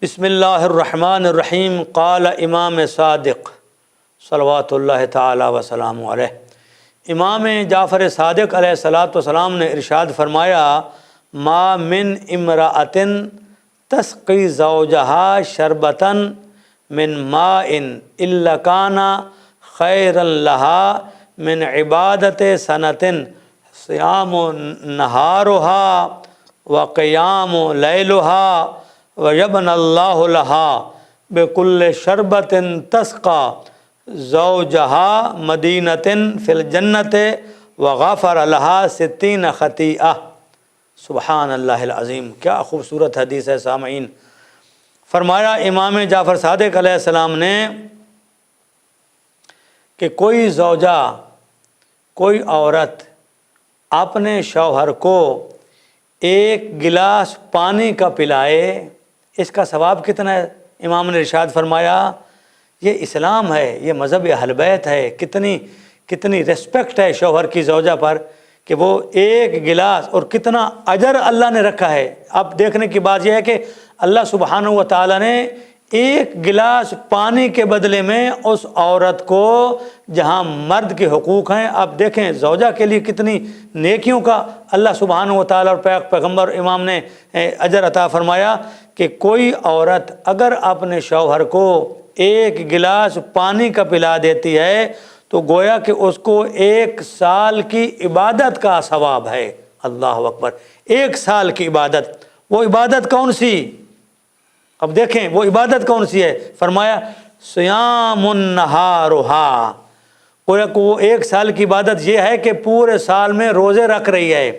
بسم اللہ الرحمن الرحیم قال امام صادق صلوات اللہ تعالی وسلام علیہ، امام جعفر صادق علیہ الصلاۃ والسلام نے ارشاد فرمایا، ما من امرأۃ تسقی زوجہا شربتا من ماء الا کان خیرا لہا من عبادت سنۃ صیام نہارہا وقیام لیلہا وَيَبْنَ اللَّهُ لَهَا بِكُلِّ شَرْبَةٍ تَسْقَى زَوْجَهَا مَدِينَةٍ فِي الْجَنَّةِ وَغَفَرَ لَهَا 60 خطیئہ۔ سبحان اللہ العظیم، کیا خوبصورت حدیث ہے سامعین۔ فرمایا امام جعفر صادق علیہ السلام نے کہ کوئی زوجہ، کوئی عورت اپنے شوہر کو ایک گلاس پانی کا پلائے، اس کا ثواب کتنا ہے؟ امام نے ارشاد فرمایا، یہ اسلام ہے، یہ مذہب اہل بیت ہے، کتنی رسپیکٹ ہے شوہر کی زوجہ پر کہ وہ ایک گلاس، اور کتنا اجر اللہ نے رکھا ہے۔ اب دیکھنے کی بات یہ ہے کہ اللہ سبحانہ و تعالیٰ نے ایک گلاس پانی کے بدلے میں اس عورت کو، جہاں مرد کے حقوق ہیں، اب دیکھیں زوجہ کے لیے کتنی نیکیوں کا اللہ سبحانہ و تعالیٰ اور پیغمبر امام نے اجر عطا فرمایا کہ کوئی عورت اگر اپنے شوہر کو ایک گلاس پانی کا پلا دیتی ہے تو گویا کہ اس کو 1 سال کی عبادت کا ثواب ہے۔ اللہ اکبر، 1 سال کی عبادت۔ وہ عبادت کون سی؟ اب دیکھیں وہ عبادت کون سی ہے؟ فرمایا صیام نہارہا، گویا کہ وہ 1 سال کی عبادت یہ ہے کہ پورے سال میں روزے رکھ رہی ہے۔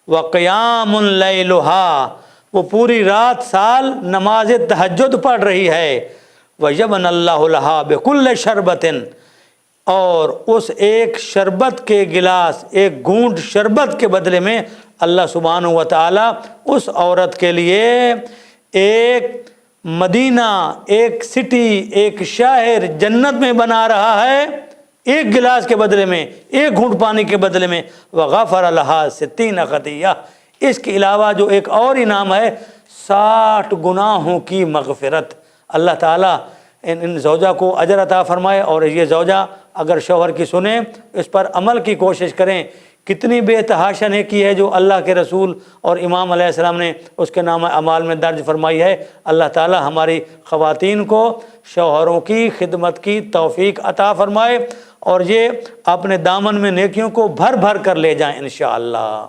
وقیام لیلہا، وہ پوری رات سال نماز تہجد پڑھ رہی ہے۔ وَيَبْنَ اللَّهُ لَهَا بِكُلِّ شَرْبَةٍ، اور اس ایک شربت کے گلاس، ایک گھونٹ شربت کے بدلے میں اللہ سبحانہ و تعالیٰ اس عورت کے لیے ایک مدینہ، ایک سٹی، ایک شہر جنت میں بنا رہا ہے، ایک گلاس کے بدلے میں، ایک گھونٹ پانی کے بدلے میں۔ وغفر لها 60 خطیئہ، اس کے علاوہ جو ایک اور انعام ہے 60 گناہوں کی مغفرت۔ اللہ تعالیٰ ان زوجہ کو اجر عطا فرمائے، اور یہ زوجہ اگر شوہر کی سنیں، اس پر عمل کی کوشش کریں۔ کتنی بے تحاشا نیکی ہے جو اللہ کے رسول اور امام علیہ السلام نے اس کے نام اعمال میں درج فرمائی ہے۔ اللہ تعالیٰ ہماری خواتین کو شوہروں کی خدمت کی توفیق عطا فرمائے، اور یہ اپنے دامن میں نیکیوں کو بھر بھر کر لے جائیں انشاءاللہ۔